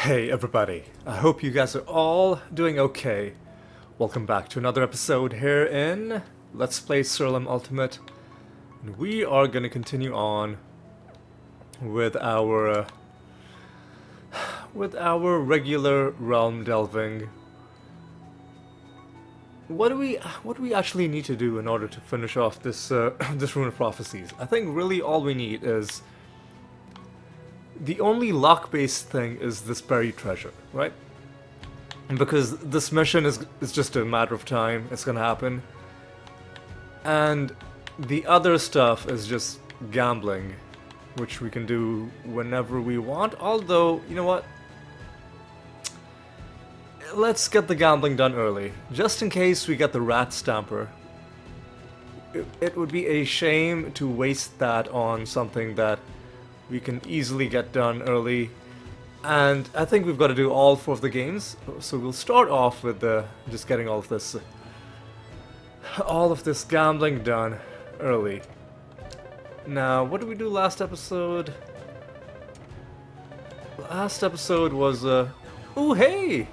Hey everybody, I hope you guys are all doing okay. Welcome back to another episode here in Let's Play Siralim Ultimate. And we are going to continue on with our regular realm delving. What do we actually need to do in order to finish off this this Rune of Prophecies? I think really all we need is the only luck-based thing is this buried treasure, right? Because this mission is just a matter of time, it's gonna happen. And the other stuff is just gambling, which we can do whenever we want, although, you know what? Let's get the gambling done early, just in case we get the rat stamper. It would be a shame to waste that on something that we can easily get done early, and I think we've got to do all 4 of the games. So we'll start off with just getting all of this gambling done early. Now, what did we do last episode? Last episode was oh hey,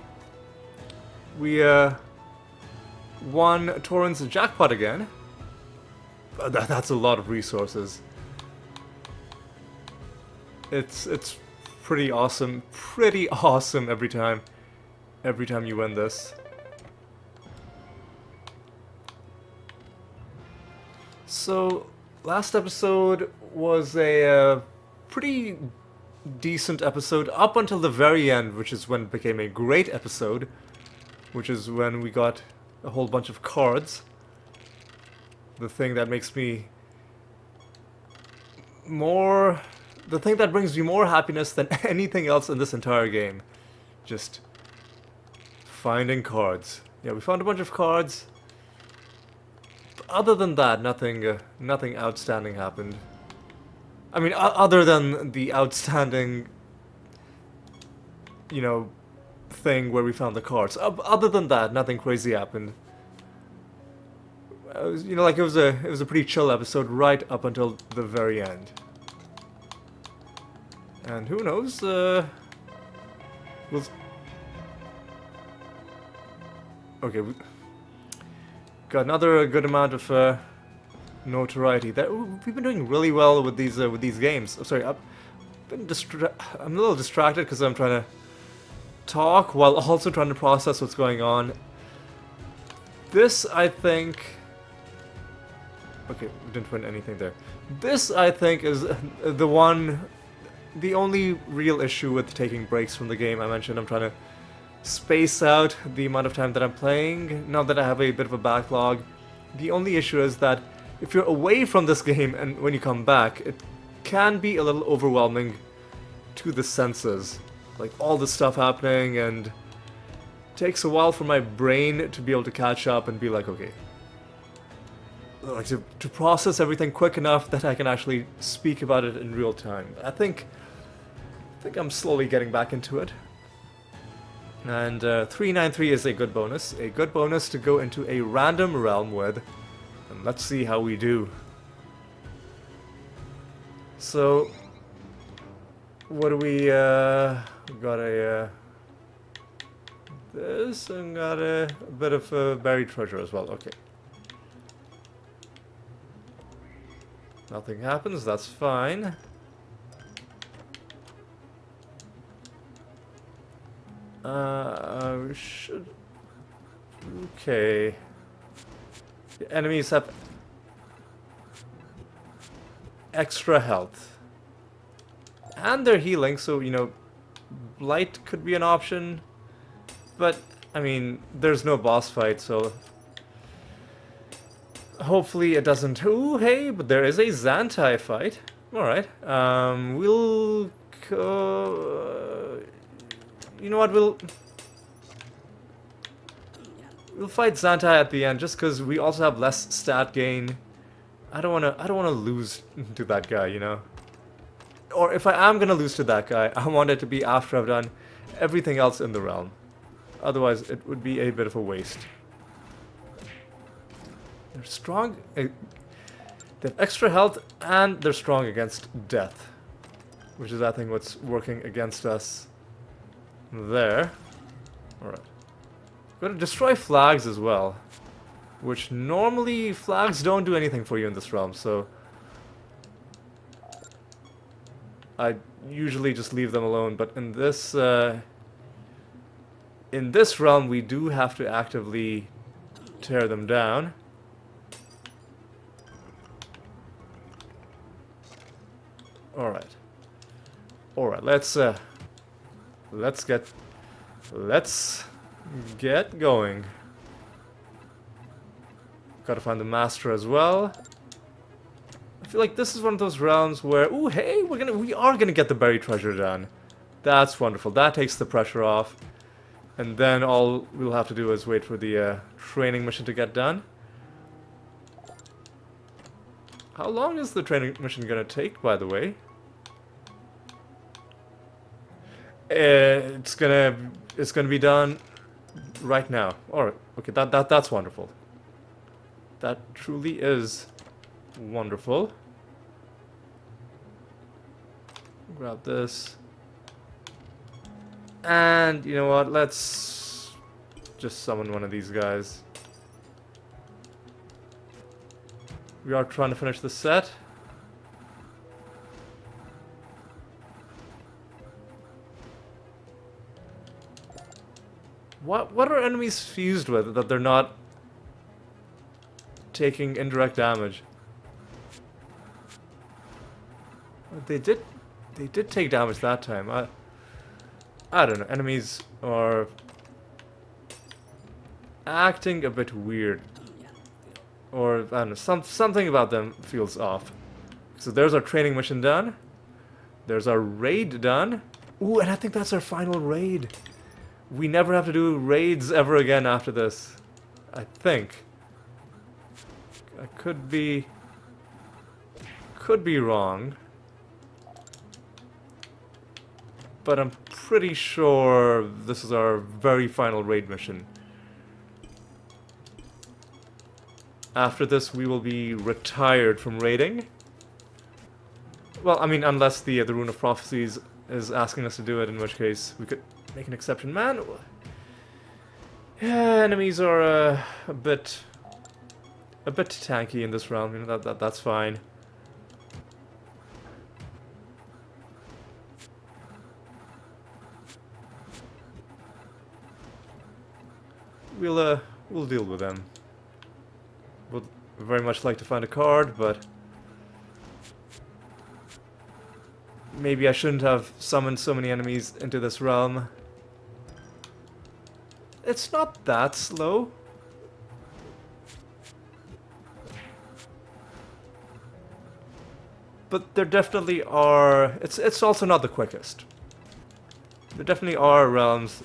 we won Torrent's jackpot again. That's a lot of resources. It's pretty awesome every time you win this. So last episode was a pretty decent episode up until the very end, which is when it became a great episode, which is when we got a whole bunch of cards. The thing that makes me more... The thing that brings me more happiness than anything else in this entire game. Just finding cards. Yeah, we found a bunch of cards. Other than that, nothing outstanding happened. I mean, other than the outstanding, you know, thing where we found the cards. Other than that, nothing crazy happened. You know, like it was a pretty chill episode right up until the very end. And who knows, we'll... Okay, we got another good amount of notoriety. We've been doing really well with these games. Oh, sorry, I'm a little distracted because I'm trying to talk while also trying to process what's going on. This, I think... Okay, we didn't win anything there. This, I think, is the only real issue with taking breaks from the game. I mentioned I'm trying to space out the amount of time that I'm playing, now that I have a bit of a backlog. The only issue is that if you're away from this game and when you come back, it can be a little overwhelming to the senses. Like all this stuff happening, and it takes a while for my brain to be able to catch up and be like, okay, like to process everything quick enough that I can actually speak about it in real time. I think I'm slowly getting back into it. And 393 is a good bonus to go into a random realm with. And let's see how we do. So, what do we got this, and got a bit of buried treasure as well. Okay. Nothing happens, that's fine. We should... Okay. The enemies have extra health. And they're healing, so, you know, Blight could be an option. But, I mean, there's no boss fight, so... Hopefully it doesn't... Ooh, hey, but there is a Xantai fight. Alright. We'll... You know what, we'll fight Xantai at the end, just because we also have less stat gain. I don't wanna lose to that guy, you know? Or if I am gonna lose to that guy, I want it to be after I've done everything else in the realm. Otherwise, it would be a bit of a waste. They're strong. They have extra health, and they're strong against death. Which is, I think, what's working against us. there. Alright. Gonna destroy flags as well. Which normally flags don't do anything for you in this realm, so I usually just leave them alone, but in this realm we do have to actively tear them down. Alright. Alright, let's get going. Gotta find the master as well. I feel like this is one of those realms where, ooh, hey, we are gonna get the buried treasure done. That's wonderful. That takes the pressure off. And then all we'll have to do is wait for the training mission to get done. How long is the training mission gonna take, by the way? It's gonna be done right now. Alright, okay, that's wonderful. That truly is wonderful. Grab this. And you know what? Let's just summon one of these guys. We are trying to finish the set. What are enemies fused with that they're not taking indirect damage? They did take damage that time. I don't know. Enemies are acting a bit weird, or I don't know. Something about them feels off. So there's our training mission done. There's our raid done. Ooh, and I think that's our final raid. We never have to do raids ever again after this. I think. I could be wrong. But I'm pretty sure this is our very final raid mission. After this, we will be retired from raiding. Well, I mean, unless the Rune of Prophecies is asking us to do it, in which case we could make an exception. Man, yeah, enemies are a bit tanky in this realm. You know, that's fine. We'll deal with them. Would very much like to find a card, but maybe I shouldn't have summoned so many enemies into this realm. It's not that slow. But there definitely are... It's also not the quickest. There definitely are realms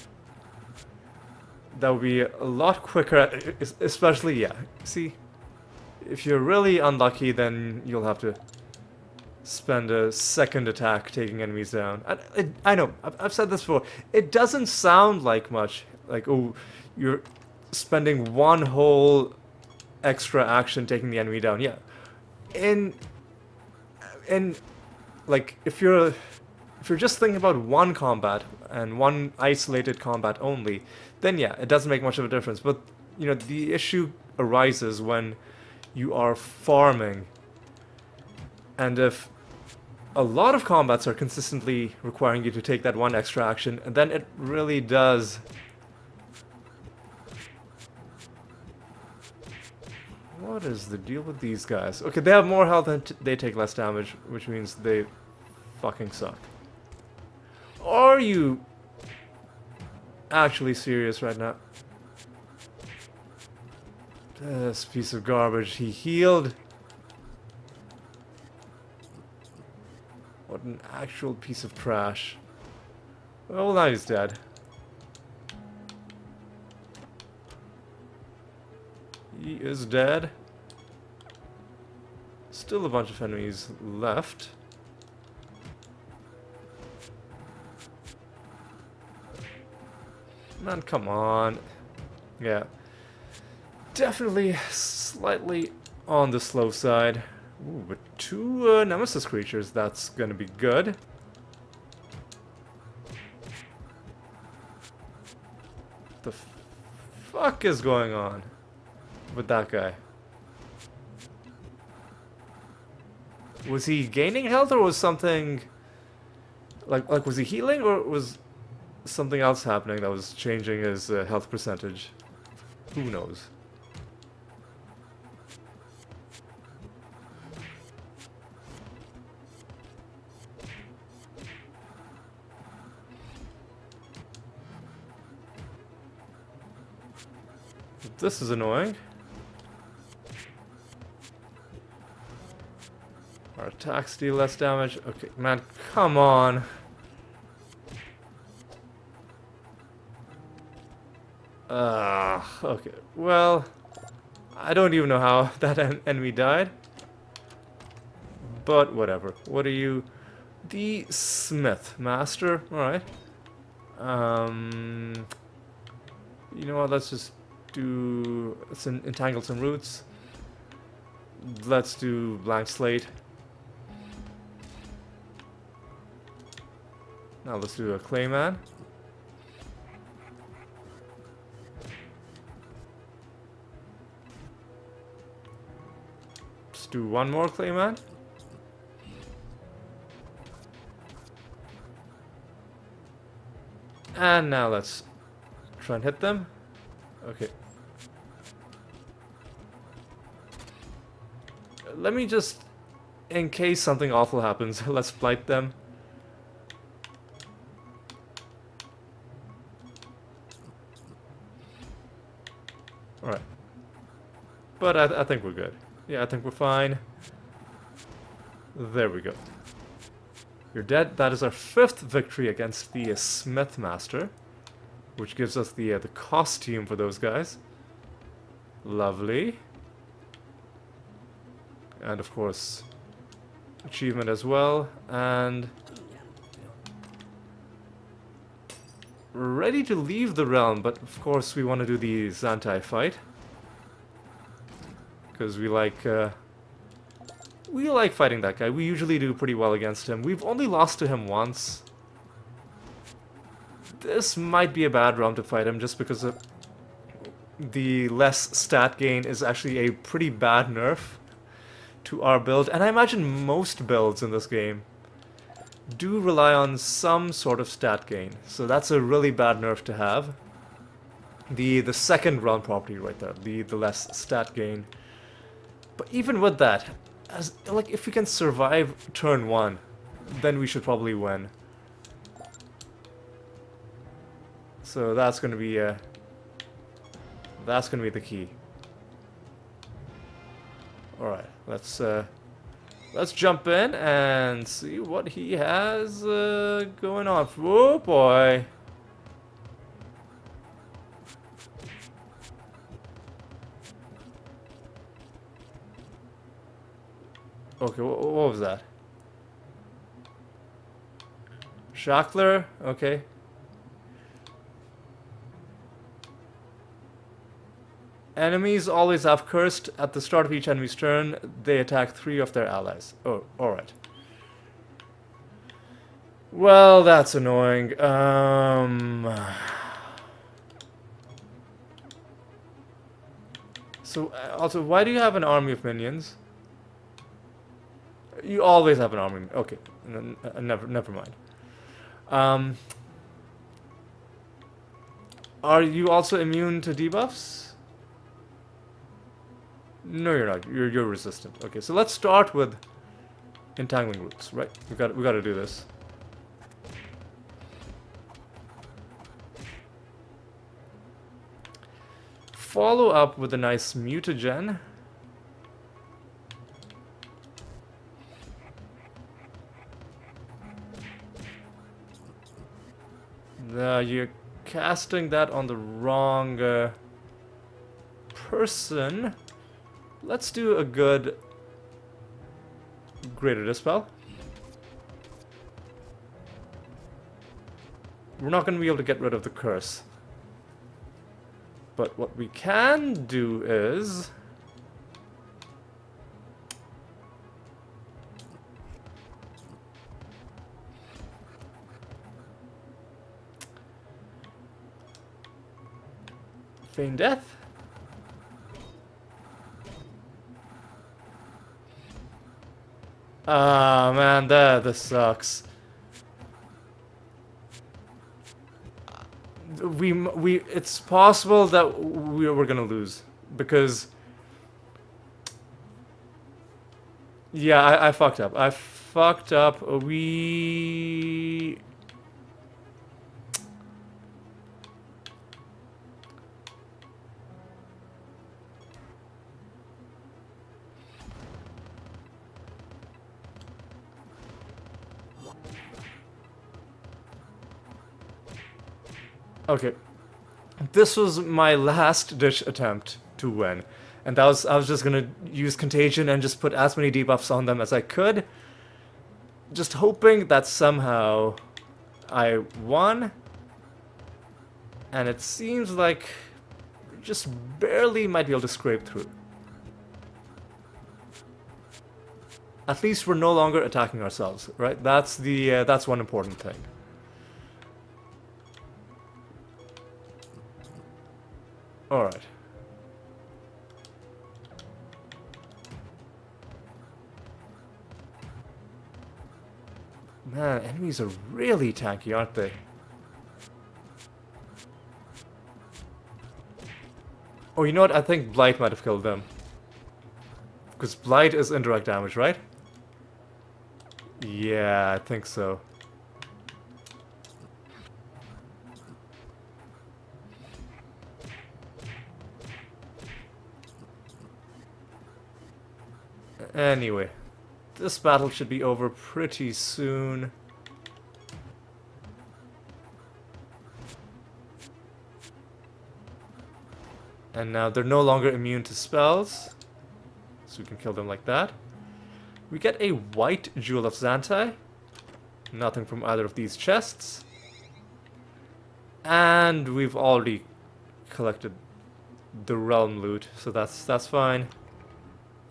that would be a lot quicker, especially, yeah. See, if you're really unlucky, then you'll have to spend a second attack taking enemies down. I know, I've said this before. It doesn't sound like much. Like, oh, you're spending one whole extra action taking the enemy down. Yeah. Like, if you're just thinking about one combat and one isolated combat only, then yeah, it doesn't make much of a difference. But, you know, the issue arises when you are farming. And if a lot of combats are consistently requiring you to take that one extra action, and then it really does... What is the deal with these guys? Okay, they have more health and they take less damage, which means they fucking suck. Are you actually serious right now? This piece of garbage. He healed. What an actual piece of trash. Well, now he's dead. He is dead. Still a bunch of enemies left. Man, come on. Yeah. Definitely slightly on the slow side. Ooh, but two Nemesis creatures, that's gonna be good. the fuck is going on with that guy? Was he gaining health or was something like was he healing or was something else happening that was changing his health percentage? Who knows? This is annoying. Our attacks deal less damage. Okay, man, come on. Okay. Well, I don't even know how that enemy died. But whatever. What are you? The Smith Master. Alright. You know what? Let's just do... Let's entangle some roots. Let's do blank slate. Now let's do a Clayman. Let's do one more Clayman. And now let's try and hit them. Okay. Let me just, in case something awful happens, let's blight them. Alright. But I think we're good. Yeah, I think we're fine. There we go. You're dead. That is our 5th victory against the Smith Master, which gives us the costume for those guys. Lovely. And of course, achievement as well. And we're ready to leave the realm, but of course we want to do the Zantai fight. Because we like fighting that guy. We usually do pretty well against him. We've only lost to him once. This might be a bad realm to fight him just because of the less stat gain is actually a pretty bad nerf to our build. And I imagine most builds in this game do rely on some sort of stat gain. So that's a really bad nerf to have. The second realm property right there, the less stat gain. But even with that, like if we can survive turn 1, then we should probably win. So that's gonna be the key. All right, let's jump in and see what he has going on. Oh boy. Okay, what was that? Shackler? Okay. Enemies always have cursed. At the start of each enemy's turn, they attack 3 of their allies. Oh, alright. Well, that's annoying. So, also, why do you have an army of minions? You always have an army. Okay, never mind. Are you also immune to debuffs? No, you're not. You're resistant. Okay, so let's start with entangling roots. Right, we got to do this. Follow up with a nice mutagen. You're casting that on the wrong person. Let's do a good Greater Dispel. We're not going to be able to get rid of the curse. But what we can do is... Feign death. Ah, man, this sucks. It's possible that we're gonna lose because, yeah, I fucked up. I fucked up. Okay, this was my last ditch attempt to win, and I was just gonna use contagion and just put as many debuffs on them as I could, just hoping that somehow I won. And it seems like just barely might be able to scrape through. At least we're no longer attacking ourselves, right? That's that's one important thing. Alright. Man, enemies are really tanky, aren't they? Oh, you know what? I think Blight might have killed them. Because Blight is indirect damage, right? Yeah, I think so. Anyway, this battle should be over pretty soon. And now they're no longer immune to spells, so we can kill them like that. We get a white Jewel of Xantai. Nothing from either of these chests. And we've already collected the realm loot, so that's fine.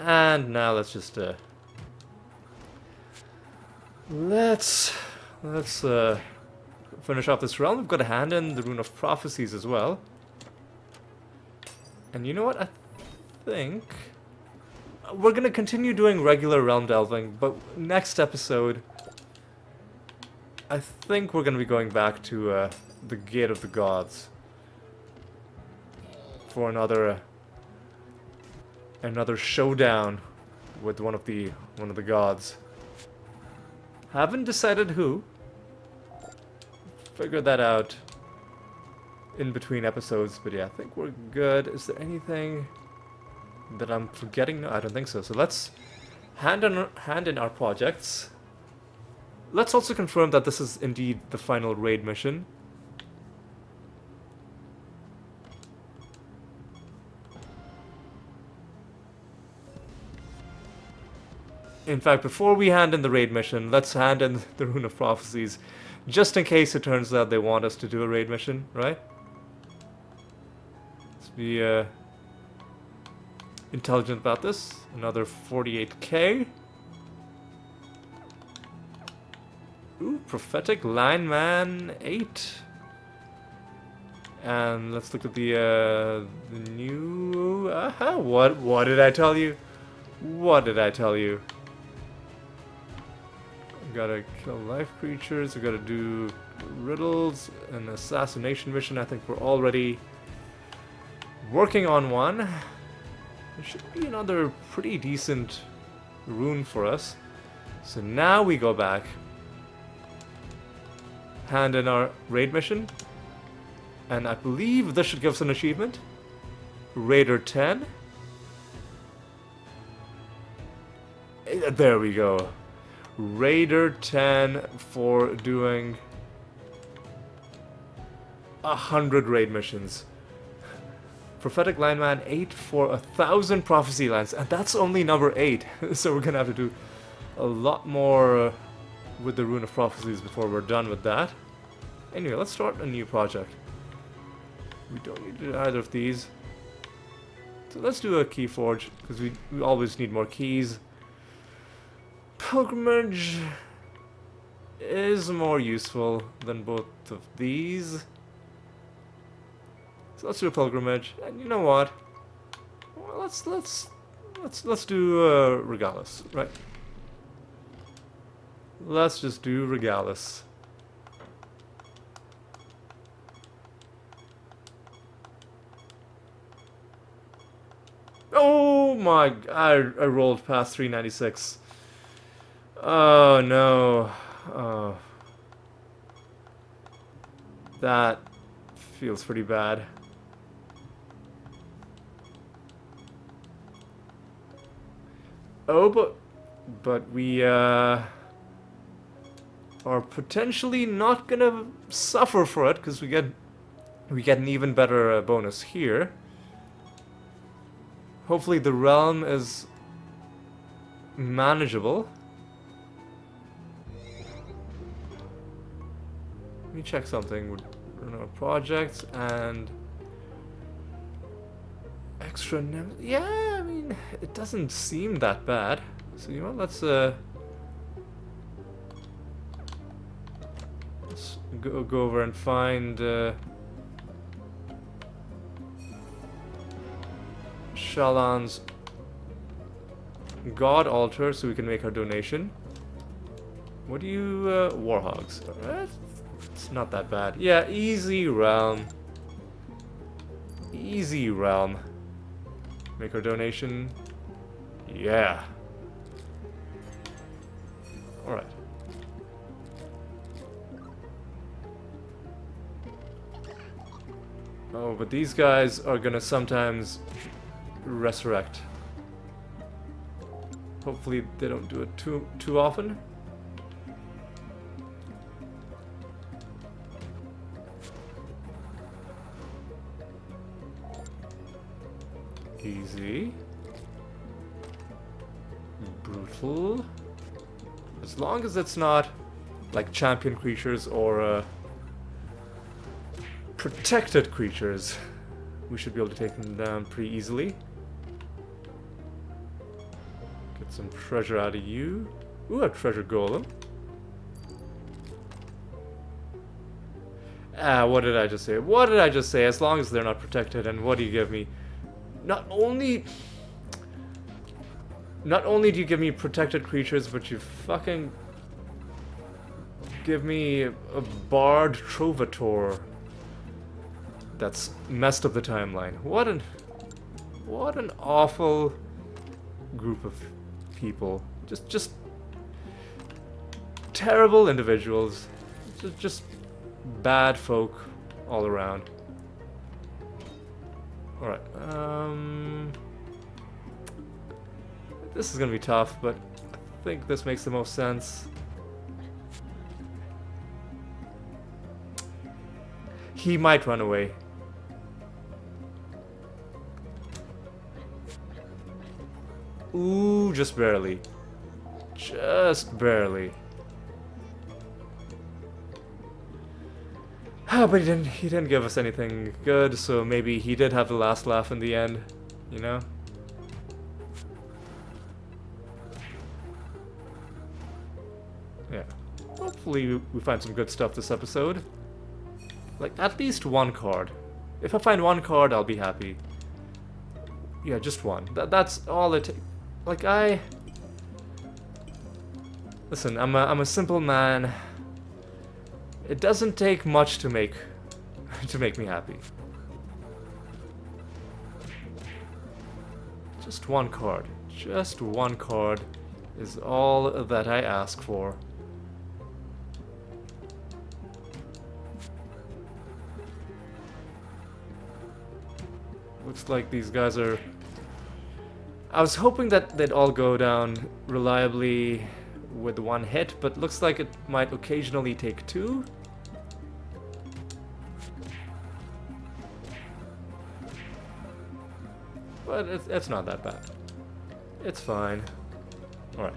And now let's just let's finish off this realm. We've got to hand in the Rune of Prophecies as well. And you know what? I think we're gonna continue doing regular realm delving, but next episode, I think we're gonna be going back to the Gate of the Gods for another showdown with one of the gods. Haven't decided who. Figure that out in between episodes, but yeah, I think we're good. Is there anything that I'm forgetting? No, I don't think so. So let's hand in our projects. Let's also confirm that this is indeed the final raid mission. In fact, before we hand in the raid mission, let's hand in the Rune of Prophecies, just in case it turns out they want us to do a raid mission, right? Let's be intelligent about this. Another 48k. Ooh, Prophetic Lineman 8. And let's look at the new... What did I tell you? What did I tell you? We gotta kill life creatures, we gotta do riddles, an assassination mission. I think we're already working on one. There should be another pretty decent rune for us. So now we go back, hand in our raid mission, and I believe this should give us an achievement. Raider 10. There we go. Raider 10 for doing 100 raid missions. Prophetic Lineman 8 for 1,000 prophecy lands, and that's only number 8. So we're gonna have to do a lot more with the Rune of Prophecies before we're done with that. Anyway, let's start a new project. We don't need to do either of these. So let's do a key forge, because we always need more keys. Pilgrimage is more useful than both of these. So let's do a pilgrimage. And you know what? Well, let's do Regalis, right? Let's just do Regalis. Oh my! I rolled past 396. Oh no! Oh, that feels pretty bad. Oh, but we are potentially not gonna suffer for it because we get an even better bonus here. Hopefully the realm is manageable. Let me check something with projects and extra. Yeah, I mean it doesn't seem that bad. So you know, let's go over and find Shallan's god altar so we can make our donation. What do you warhogs? It's not that bad. Yeah, easy realm. Easy realm. Make our donation. Yeah. Alright. Oh, but these guys are gonna sometimes resurrect. Hopefully they don't do it too often. Easy. Brutal. As long as it's not like champion creatures or protected creatures, we should be able to take them down pretty easily. Get some treasure out of you. Ooh, a treasure golem. Ah, what did I just say? What did I just say? As long as they're not protected, and what do you give me? Not only do you give me protected creatures, but you fucking give me a bard trovator that's messed up the timeline. What an awful group of people. Just terrible individuals. Just bad folk all around. Alright, this is gonna be tough, but I think this makes the most sense. He might run away. Ooh, just barely. Just barely. Ah, but he didn't give us anything good, so maybe he did have the last laugh in the end, you know? Yeah. Hopefully we find some good stuff this episode. Like, at least one card. If I find one card, I'll be happy. Yeah, just one. That's all it takes. Like, listen, I'm a simple man. It doesn't take much to make me happy. Just one card. Just one card is all that I ask for. Looks like these guys are... I was hoping that they'd all go down reliably with one hit, but looks like it might occasionally take two. But it's not that bad. It's fine. Alright.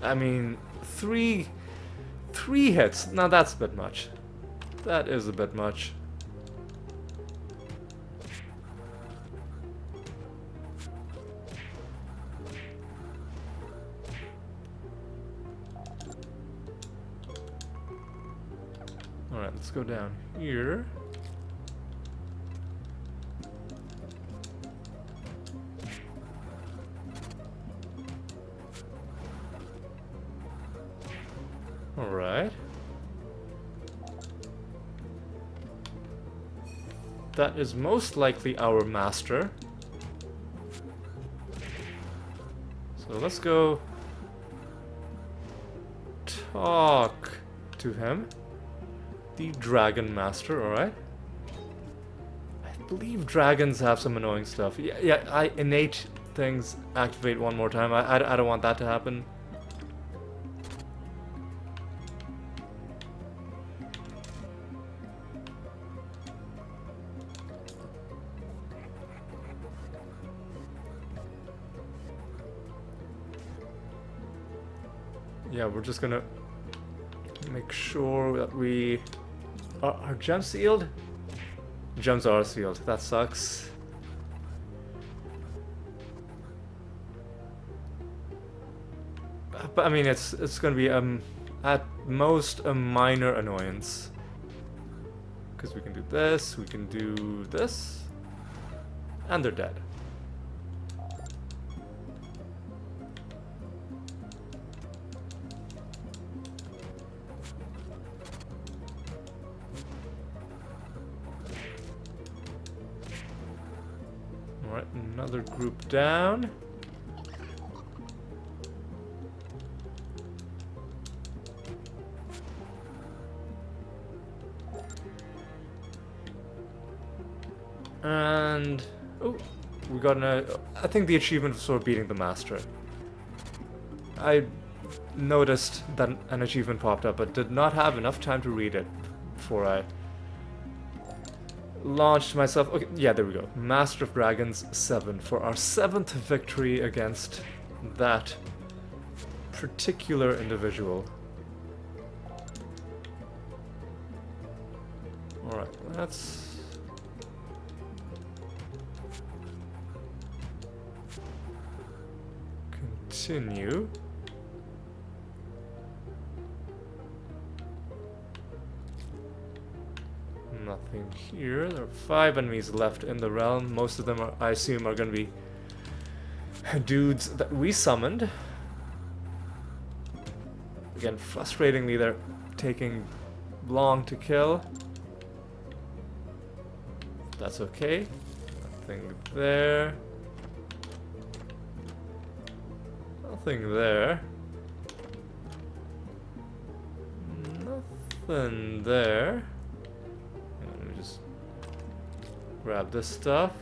I mean, three hits. Now that's a bit much. That is a bit much. let's go down here. Alright. That is most likely our master. So let's go talk to him. The Dragon Master, alright. I believe dragons have some annoying stuff. Yeah, innate things activate one more time. I don't want that to happen. Yeah, we're just gonna make sure that we... Are gems sealed? Gems are sealed. That sucks. But I mean, it's gonna be at most a minor annoyance. Because we can do this, we can do this, and they're dead. Alright, another group down. And... oh, we got I think the achievement was for beating the master. I noticed that an achievement popped up, but did not have enough time to read it before I launched myself. Okay, yeah, there we go. Master of Dragons 7 for our 7th victory against that particular individual. Alright, let's continue. Nothing here. There are 5 enemies left in the realm. Most of them, I assume, are going to be dudes that we summoned. Again, frustratingly, they're taking long to kill. That's okay. Nothing there. Nothing there. Nothing there. Let me just grab this stuff.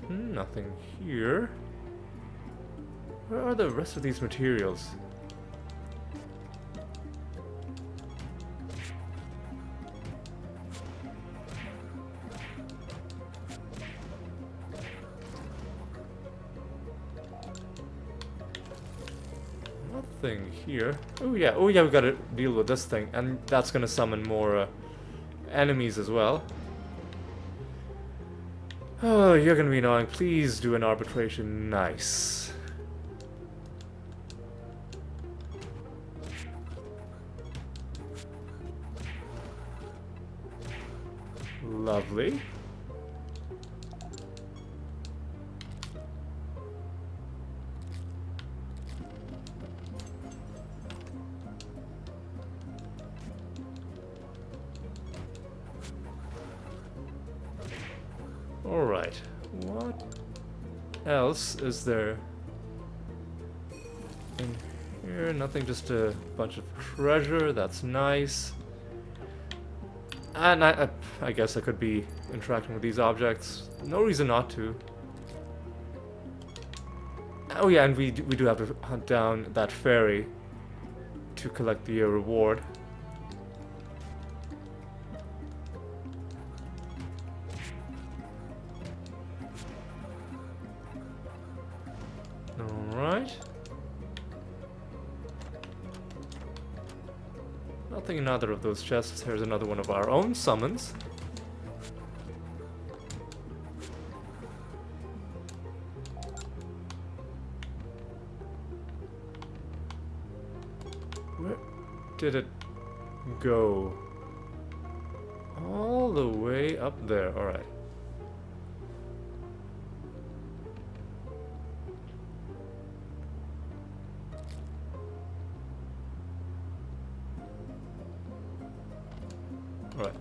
Nothing here. Where are the rest of these materials? Nothing here. Oh yeah, we gotta deal with this thing, and that's gonna summon more enemies as well. Oh, you're gonna be annoying. Please do an arbitration. Nice. Lovely. Alright, what else is there in here? Nothing, just a bunch of treasure. That's nice. And I guess I could be interacting with these objects. No reason not to. Oh yeah, and we do have to hunt down that fairy to collect the reward. Alright. Nothing in either of those chests. Here's another one of our own summons. did it go? All the way up there, alright. Alright.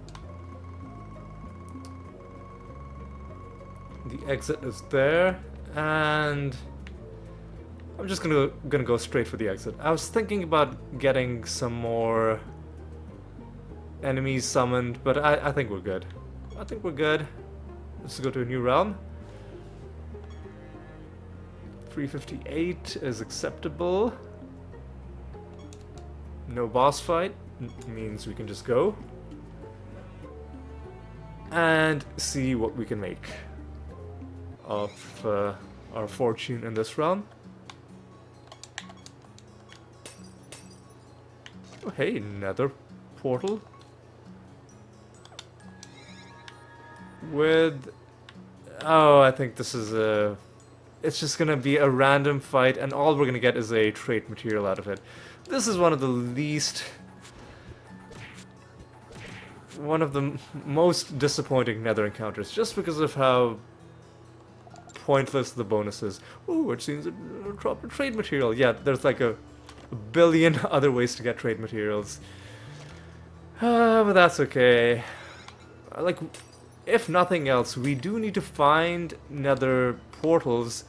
The exit is there, and I'm just gonna go straight for the exit. I was thinking about getting some more enemies summoned, but I think we're good. I think we're good. Let's go to a new realm. 358 is acceptable. No boss fight means we can just go and see what we can make of our fortune in this realm. Oh, hey, nether portal with... Oh, I think this is a... It's just gonna be a random fight, and all we're gonna get is a trait material out of it. This is one of the least... One of the most disappointing nether encounters, just because of how pointless the bonus is. Ooh, it seems to drop a trade material. Yeah, there's like a billion other ways to get trade materials. But that's okay. Like, if nothing else, we do need to find nether portals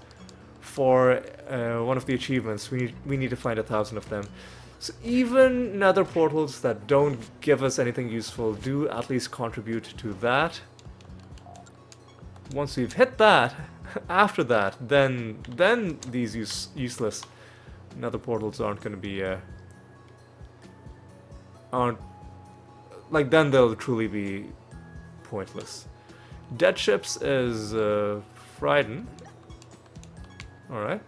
for one of the achievements. We need to find 1,000 of them. So even nether portals that don't give us anything useful do at least contribute to that. Once we've hit that, after that, then these useless nether portals aren't going to be then they'll truly be pointless. Dead ships is Frieden. Alright.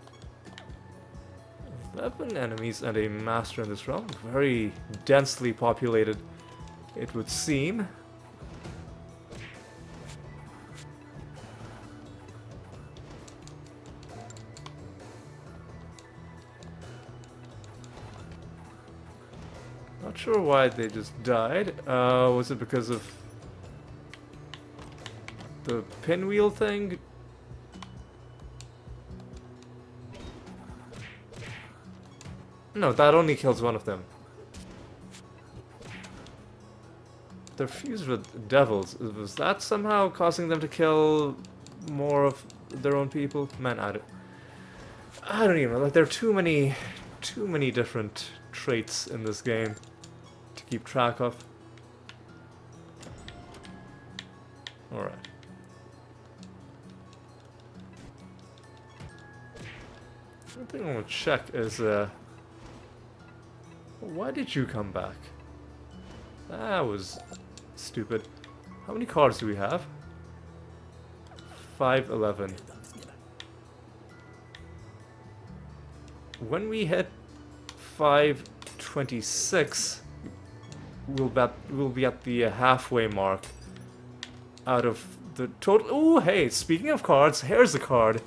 11 enemies and a master in this realm. Very densely populated, it would seem. Not sure why they just died. Was it because of the pinwheel thing? No, that only kills one of them. They're fused with devils. Was that somehow causing them to kill more of their own people? Man, I don't even know. Like, there are too many different traits in this game to keep track of. Alright. One thing I want to check is, why did you come back? That was stupid. How many cards do we have? 511. When we hit 526, we'll be at the halfway mark out of the total. Oh, hey, speaking of cards, here's a card.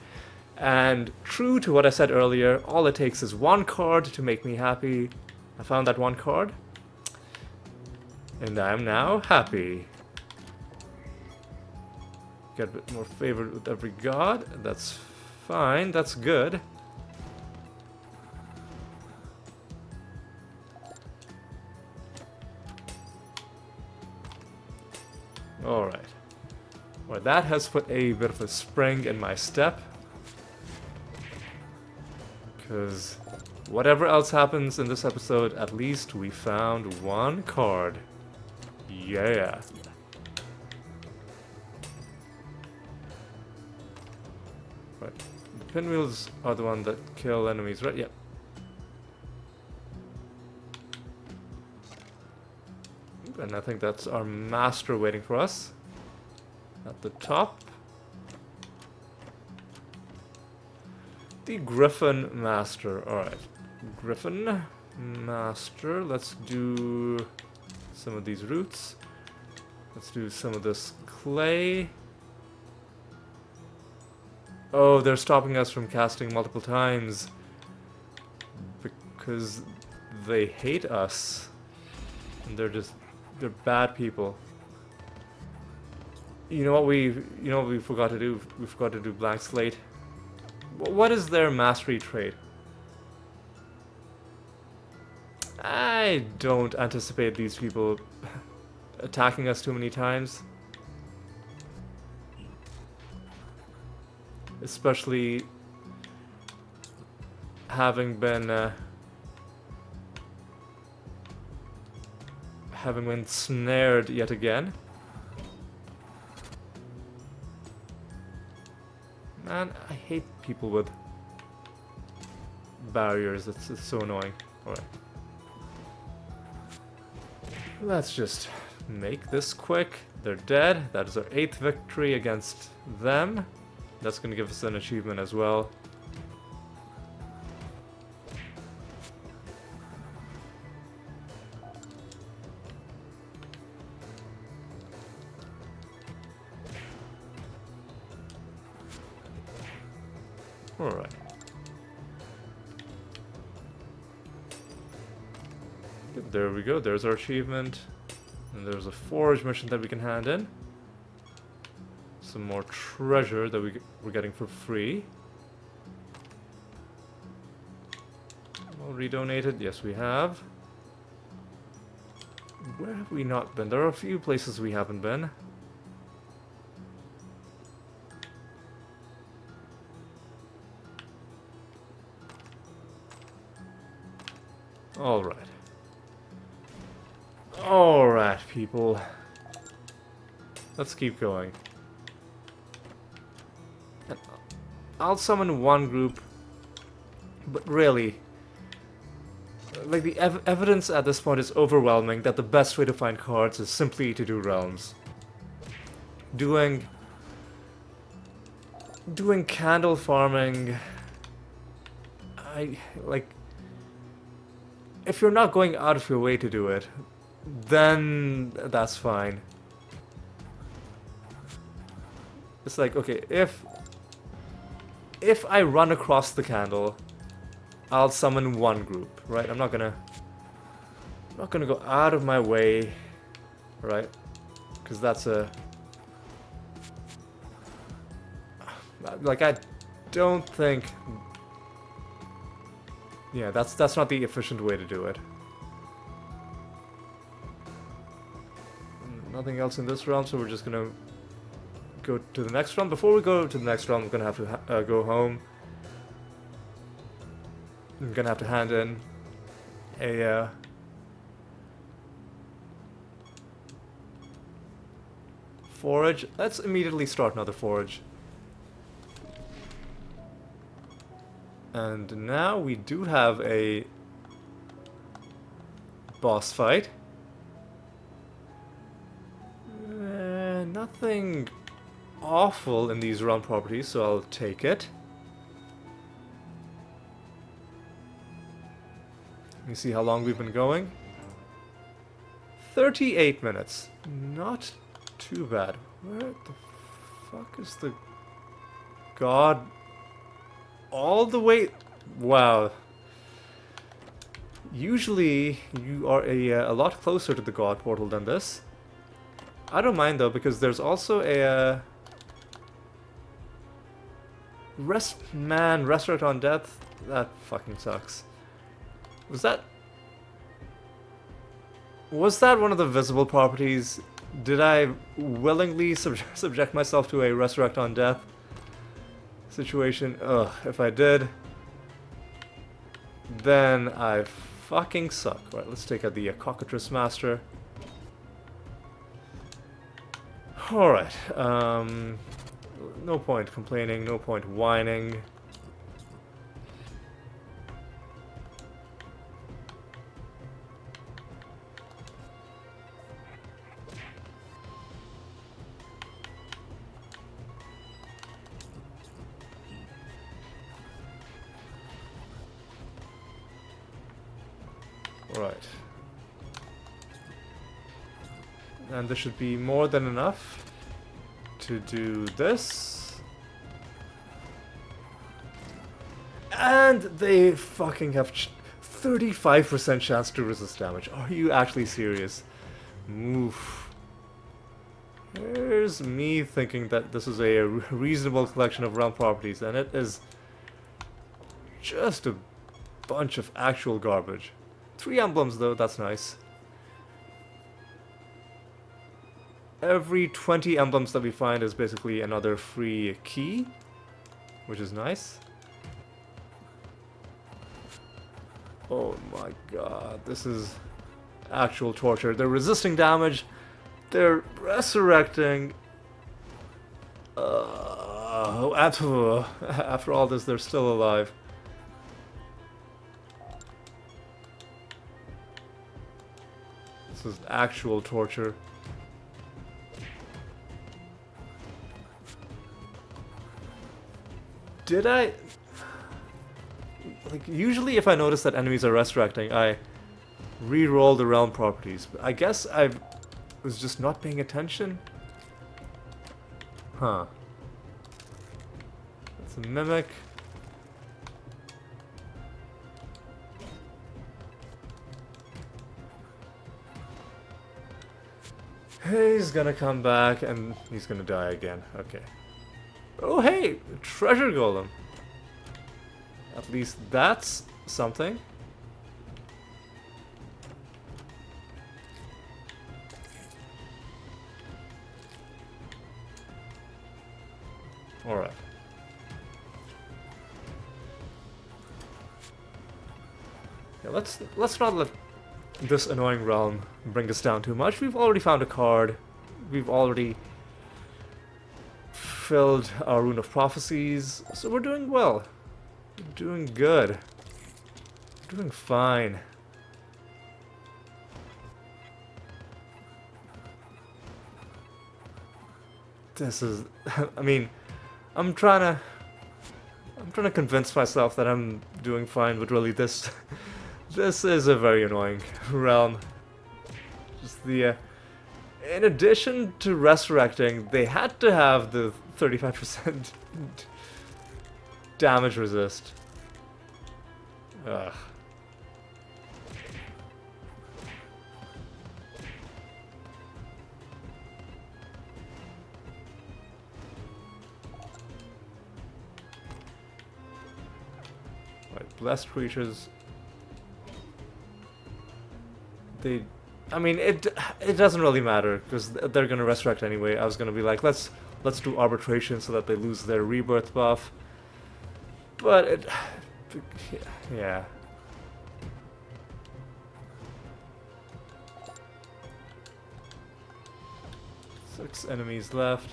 And true to what I said earlier, all it takes is one card to make me happy. I found that one card, and I am now happy. Get a bit more favored with every god. That's fine, that's good. Alright. Well, that has put a bit of a spring in my step. Because whatever else happens in this episode, at least we found one card. Yeah. Right. The pinwheels are the one that kill enemies, right? Yep. And I think that's our master waiting for us. At the top. The Griffin Master. Alright. Griffin Master. Let's do some of these roots. Let's do some of this clay. Oh, they're stopping us from casting multiple times because they hate us. And they're bad people. You know what we forgot to do? We forgot to do blank slate. What is their mastery trait? I don't anticipate these people attacking us too many times. Especially having been snared yet again. Man, I hate people with barriers. It's so annoying. Alright. Let's just make this quick. They're dead. That is our 8th victory against them. That's going to give us an achievement as well. Alright. There we go, there's our achievement. And there's a forge mission that we can hand in. Some more treasure that we're getting for free. Well, redonated, yes we have. Where have we not been? There are a few places we haven't been. Alright. Alright, people. Let's keep going. I'll summon one group, but really, like the evidence at this point is overwhelming that the best way to find cards is simply to do realms. Doing candle farming, if you're not going out of your way to do it, then that's fine. It's like, okay, if I run across the candle, I'll summon one group, right? I'm not gonna go out of my way, right? Because that's like, I don't think, yeah, that's not the efficient way to do it. Nothing else in this round, so we're just gonna go to the next round. Before we go to the next round, we're gonna have to go home. I'm gonna have to hand in a forage. Let's immediately start another forage. And now we do have a boss fight. Nothing awful in these realm properties, so I'll take it. Let me see how long we've been going. 38 minutes. Not too bad. Where the fuck is the god? All the way... Wow. Usually you are a lot closer to the god portal than this. I don't mind though, because there's also a Resurrect on Death. That fucking sucks. Was that one of the visible properties? Did I willingly subject myself to a Resurrect on Death situation? Ugh, if I did, then I fucking suck. Right, let's take out the Cockatrice Master. Alright, no point complaining, no point whining. Alright. And this should be more than enough to do this. And they fucking have 35% chance to resist damage. Are you actually serious? Oof. Here's me thinking that this is a reasonable collection of realm properties, and it is just a bunch of actual garbage. 3 emblems though, that's nice. Every 20 emblems that we find is basically another free key, which is nice. Oh my god, this is actual torture. They're resisting damage, they're resurrecting. After all this, they're still alive. This is actual torture. Did I... Like, usually if I notice that enemies are resurrecting, I re-roll the realm properties. But I guess I was just not paying attention. Huh. That's a mimic. He's gonna come back and he's gonna die again. Okay. Oh hey! Treasure golem! At least that's something. Alright. Yeah, let's not let this annoying realm bring us down too much. We've already found a card. We've already filled our Rune of Prophecies, so we're doing well. We're doing good. We're doing fine. This is... I mean, I'm trying to convince myself that I'm doing fine, but really this is a very annoying realm. Just the in addition to resurrecting, they had to have the 35% damage resist. Ugh. Right, blessed creatures. I mean, it doesn't really matter because they're gonna resurrect anyway. I was gonna be like, let's do arbitration so that they lose their rebirth buff, but yeah. Six enemies left.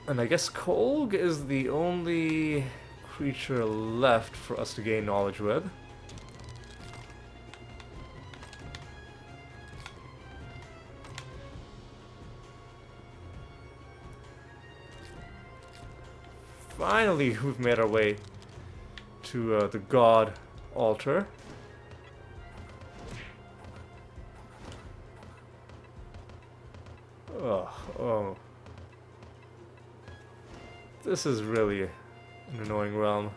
And I guess Kolg is the only creature left for us to gain knowledge with. Finally, we've made our way to the god altar. Oh. This is really an annoying realm.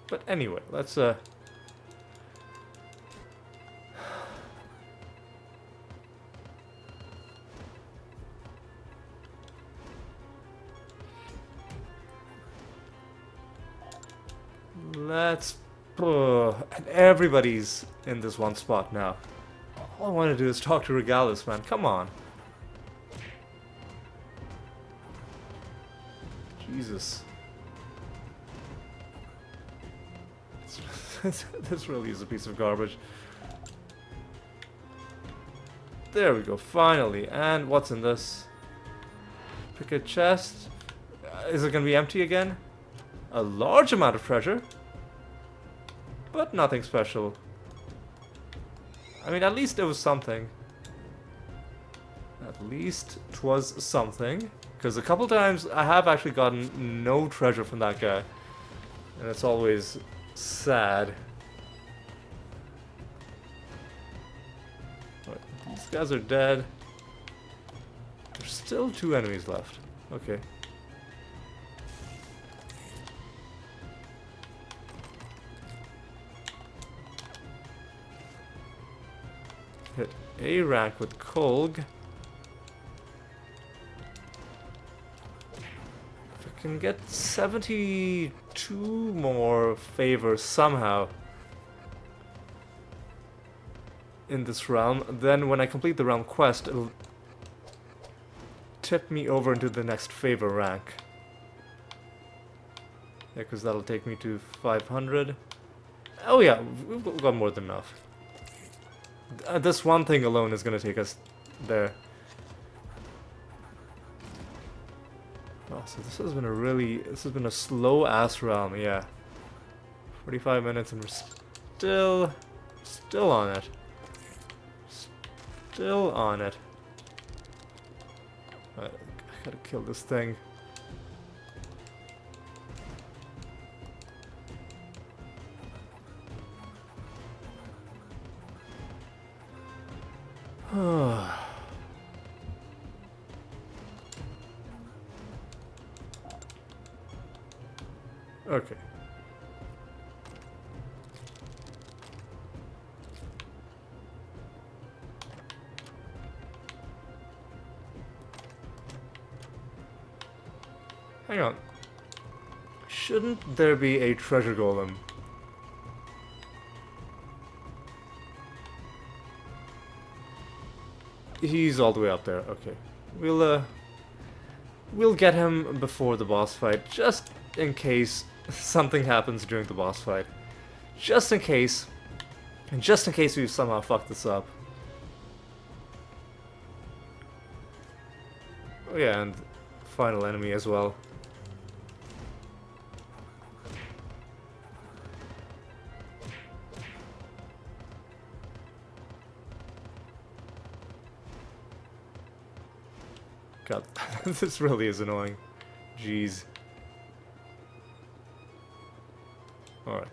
But anyway, let's and everybody's in this one spot now. All I want to do is talk to Regalis, man. Come on. Jesus. This really is a piece of garbage. There we go, finally. And what's in this? Pick a chest. Is it gonna be empty again? A large amount of treasure. But nothing special. I mean, at least it was something. At least 'twas something. Because a couple times I have actually gotten no treasure from that guy. And it's always sad. Right, these guys are dead. There's still 2 enemies left. Okay. Hit a rank with Kolg. If I can get 72 more favors somehow in this realm, then when I complete the realm quest, it'll tip me over into the next favor rank. Yeah, because that'll take me to 500. Oh yeah, we've got more than enough. This one thing alone is going to take us there. Oh, so this has been a slow ass realm, yeah. 45 minutes and we're still on it. Still on it. I gotta kill this thing. Okay. Hang on. Shouldn't there be a treasure golem? He's all the way up there. Okay. We'll get him before the boss fight, just in case something happens during the boss fight. Just in case. And just in case we somehow fuck this up. Oh yeah, and final enemy as well. God, this really is annoying. Jeez. Alright.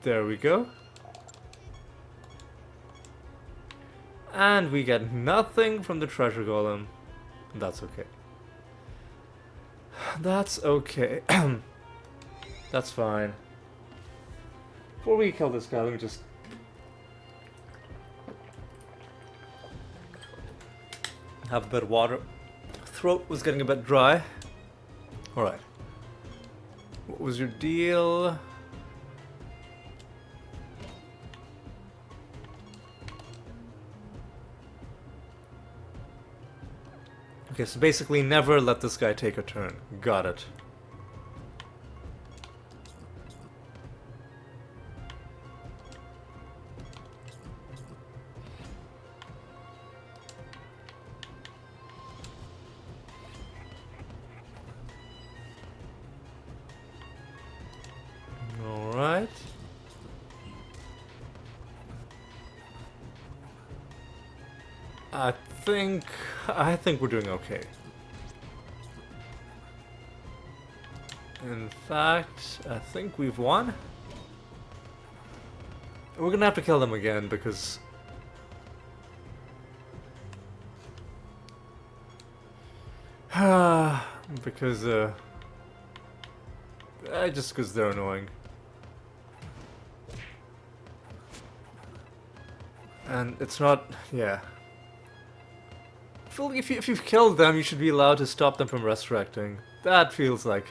There we go. And we get nothing from the treasure golem. That's okay. That's okay. That's fine. Before we kill this guy, let me just... have a bit of water. Throat was getting a bit dry. Alright. What was your deal? Okay, so basically never let this guy take a turn. Got it. Alright. I think we're doing okay. In fact, I think we've won. We're gonna have to kill them again because just because they're annoying. And it's not, yeah. I feel like if you've killed them, you should be allowed to stop them from resurrecting. That feels like...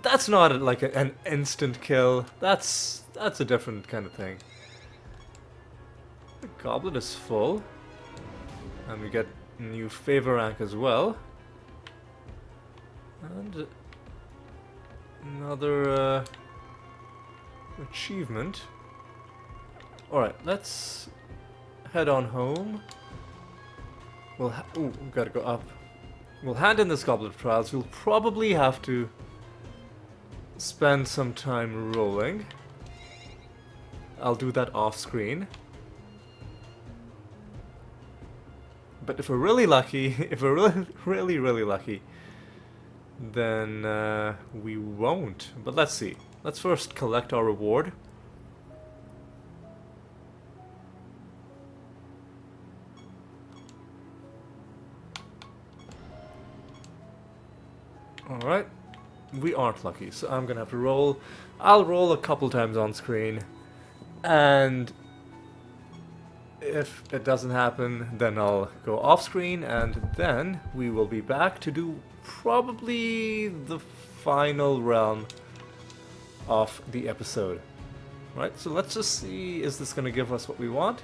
That's not like an instant kill. That's a different kind of thing. The goblet is full. And we get a new favor rank as well. And another achievement. Alright, let's head on home. We'll ooh, gotta go up. We'll hand in this Goblet of Trials. We'll probably have to spend some time rolling. I'll do that off screen. But if we're really lucky, if we're really lucky, then we won't. But let's see. Let's first collect our reward. Alright. We aren't lucky, so I'm gonna have to roll. I'll roll a couple times on screen. And if it doesn't happen, then I'll go off screen, and then we will be back to do probably the final realm of the episode. Right, so let's just see, is this going to give us what we want?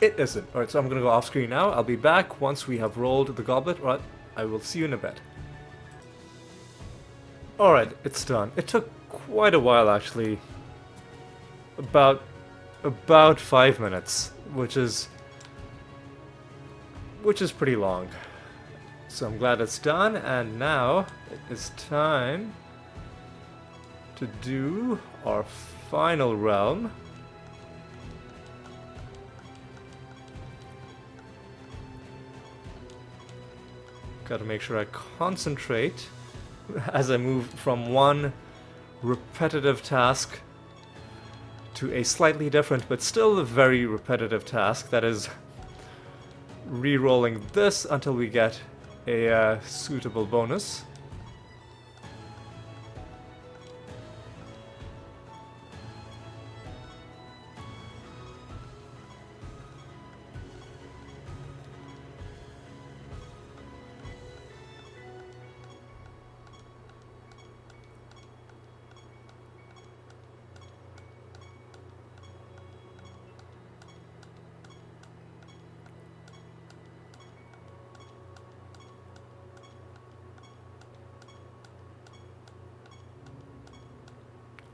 It isn't. Alright, so I'm going to go off screen now. I'll be back once we have rolled the goblet. Alright, I will see you in a bit. Alright, it's done. It took quite a while actually. About 5 minutes, which is pretty long. So I'm glad it's done, and now it is time to do our final realm. Gotta make sure I concentrate as I move from one repetitive task to a slightly different but still a very repetitive task, that is re-rolling this until we get a suitable bonus.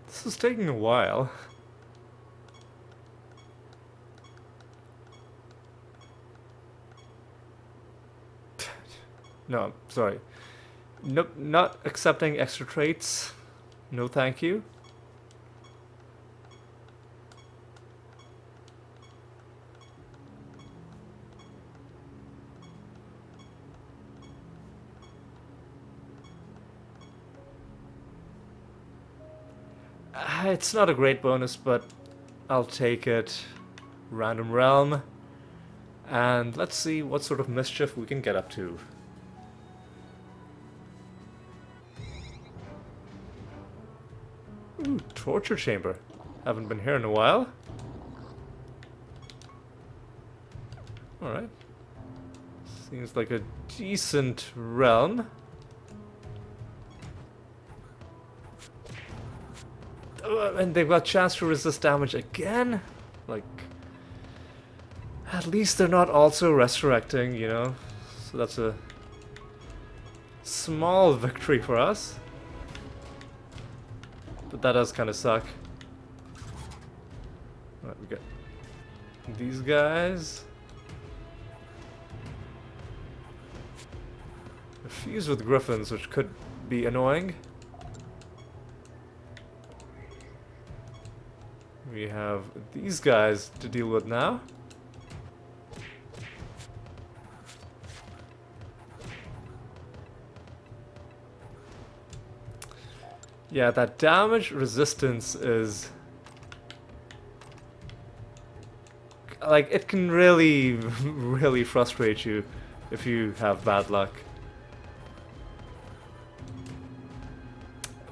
This is taking a while. No, sorry. Nope, not accepting extra traits. No thank you. It's not a great bonus, but I'll take it. Random realm. And let's see what sort of mischief we can get up to. Ooh, torture chamber. Haven't been here in a while. Alright. Seems like a decent realm. And they've got chance to resist damage again? Like, at least they're not also resurrecting, you know? So that's a small victory for us. But that does kind of suck. Alright, we got these guys. A fuse with griffins, which could be annoying. We have these guys to deal with now. Yeah, that damage resistance is... like, it can really, really frustrate you if you have bad luck.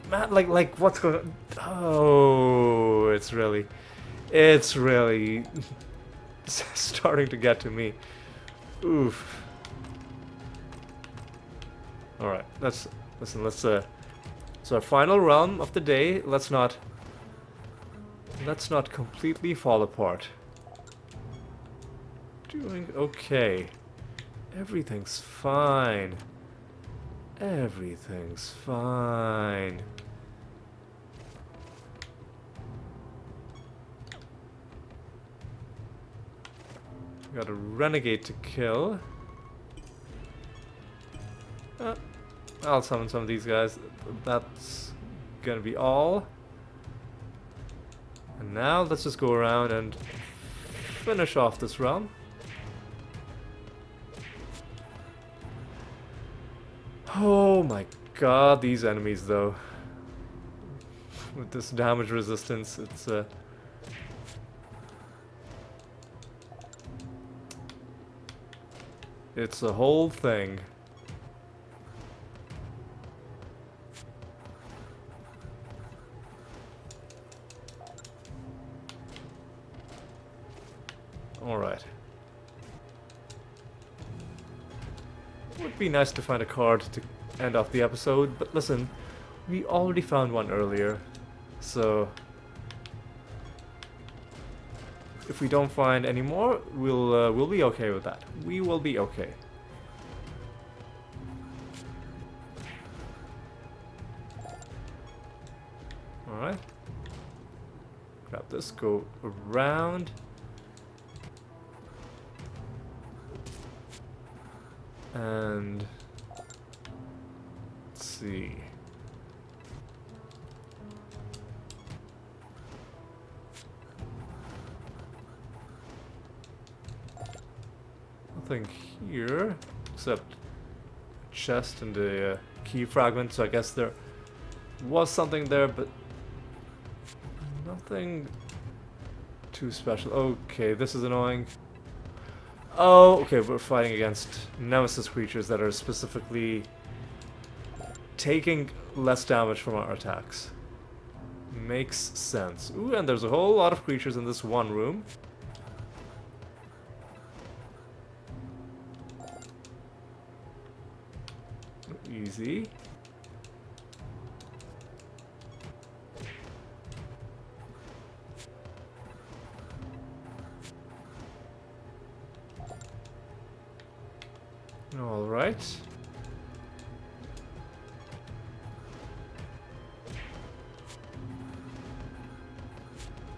Man, like what's going on? Oh, it's really starting to get to me. Oof. Alright, let's so our final realm of the day, let's not completely fall apart. Doing okay. Everything's fine. Everything's fine. Got a renegade to kill. I'll summon some of these guys. That's gonna be all. And now let's just go around and finish off this realm. Oh my god, these enemies though. With this damage resistance, it's a whole thing. Alright. Would be nice to find a card to end off the episode, but listen, we already found one earlier, so if we don't find any more, we'll be okay with that. We will be okay. Alright. Grab this, go around. And let's see. Nothing here except a chest and a key fragment, so I guess there was something there, but nothing too special. Okay, this is annoying. Oh, okay, we're fighting against Nemesis creatures that are specifically taking less damage from our attacks. Makes sense. Ooh, and there's a whole lot of creatures in this one room. Easy. All right.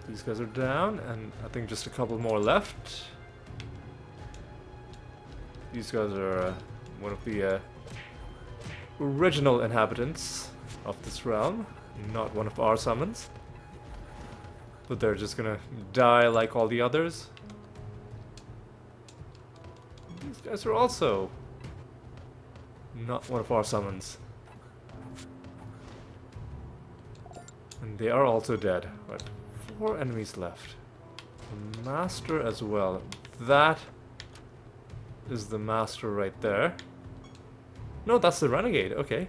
These guys are down, and I think just a couple more left. These guys are one of the original inhabitants of this realm, not one of our summons. But they're just gonna die like all the others. These guys are also not one of our summons. And they are also dead. Right, 4 enemies left. The master as well. That is the master right there. No, that's the renegade. Okay.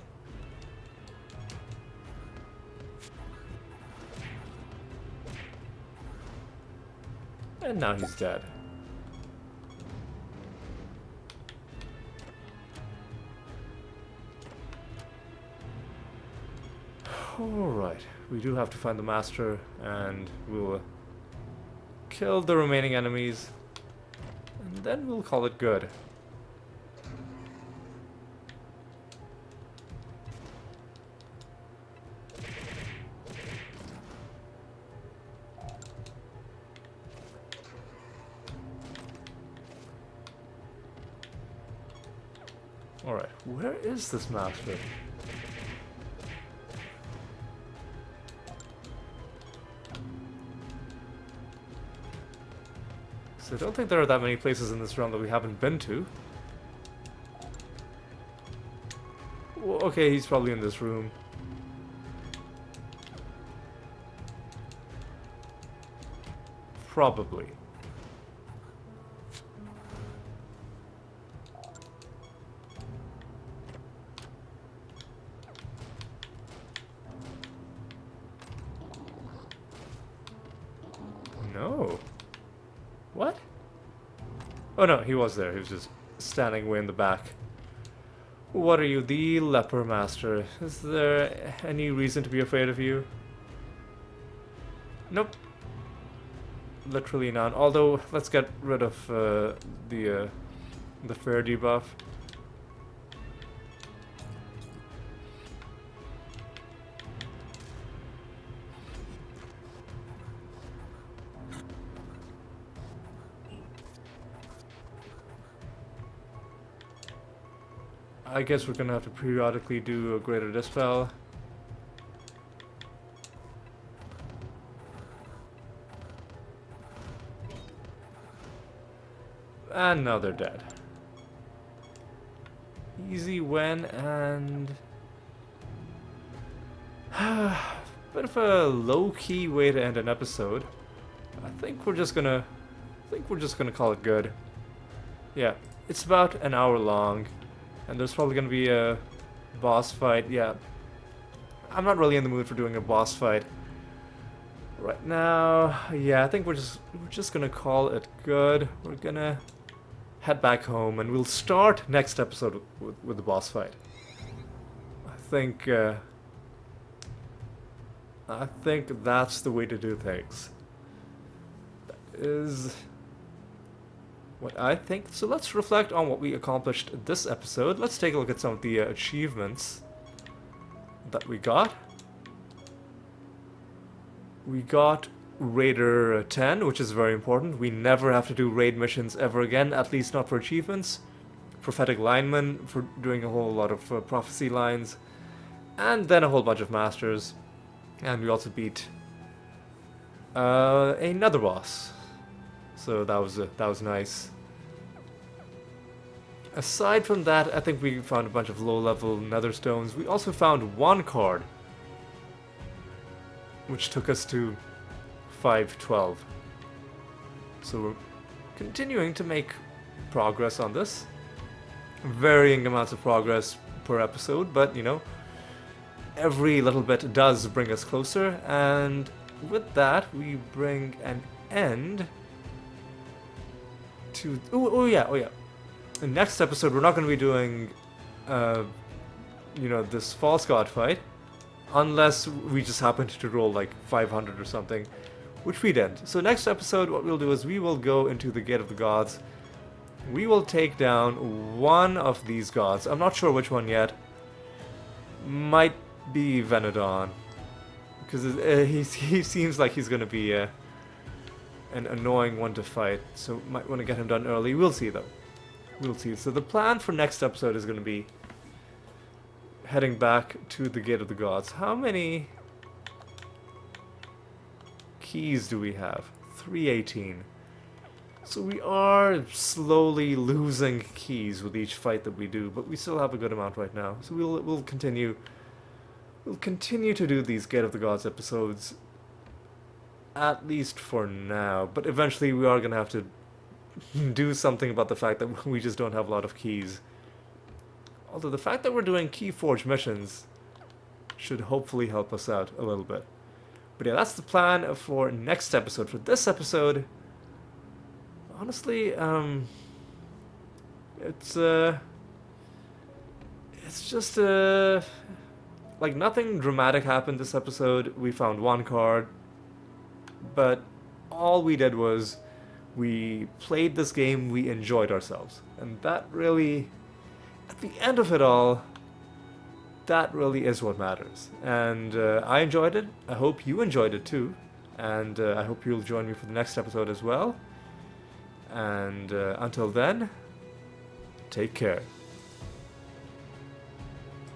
And now he's dead. Alright, we do have to find the master, and we'll kill the remaining enemies, and then we'll call it good. Alright, where is this master? So I don't think there are that many places in this realm that we haven't been to. Well, okay, he's probably in this room. Probably. No. What? Oh no, he was there. He was just standing way in the back. What are you, the leper master? Is there any reason to be afraid of you? Nope. Literally none. Although, let's get rid of the fair debuff. I guess we're gonna have to periodically do a greater dispel. And now they're dead. Easy win, and bit of a low-key way to end an episode. I think we're just gonna call it good. Yeah, it's about an hour long. And there's probably going to be a boss fight. Yeah, I'm not really in the mood for doing a boss fight Right now, yeah, I think we're just gonna call it good. We're gonna head back home, and we'll start next episode with the boss fight. I think I think that's the way to do things. That is what I think. So let's reflect on what we accomplished this episode. Let's take a look at some of the achievements that we got. We got Raider 10, which is very important. We never have to do raid missions ever again, at least not for achievements. Prophetic Lineman for doing a whole lot of prophecy lines. And then a whole bunch of masters. And we also beat another boss. So that was nice. Aside from that, I think we found a bunch of low-level nether stones. We also found one card, which took us to 512. So we're continuing to make progress on this. Varying amounts of progress per episode, but you know, every little bit does bring us closer, and with that we bring an end to... Oh yeah. The next episode we're not going to be doing, you know, this false god fight, unless we just happened to roll like 500 or something, which we didn't. So next episode what we'll do is we will go into the Gate of the Gods. We will take down one of these gods. I'm not sure which one yet. Might be Venodon, because he seems like he's going to be an annoying one to fight, so might want to get him done early. We'll see though. We'll see. So the plan for next episode is going to be heading back to the Gate of the Gods. How many keys do we have? 318. So we are slowly losing keys with each fight that we do, but we still have a good amount right now. So we'll continue to do these Gate of the Gods episodes, at least for now. But eventually we are going to have to do something about the fact that we just don't have a lot of keys. Although the fact that we're doing Keyforge missions should hopefully help us out a little bit. But yeah, that's the plan for next episode. For this episode, honestly, it's just like nothing dramatic happened this episode. We found one card, but all we did was we played this game, we enjoyed ourselves. And that really, at the end of it all, that really is what matters. And I enjoyed it. I hope you enjoyed it too. And I hope you'll join me for the next episode as well. And until then, take care.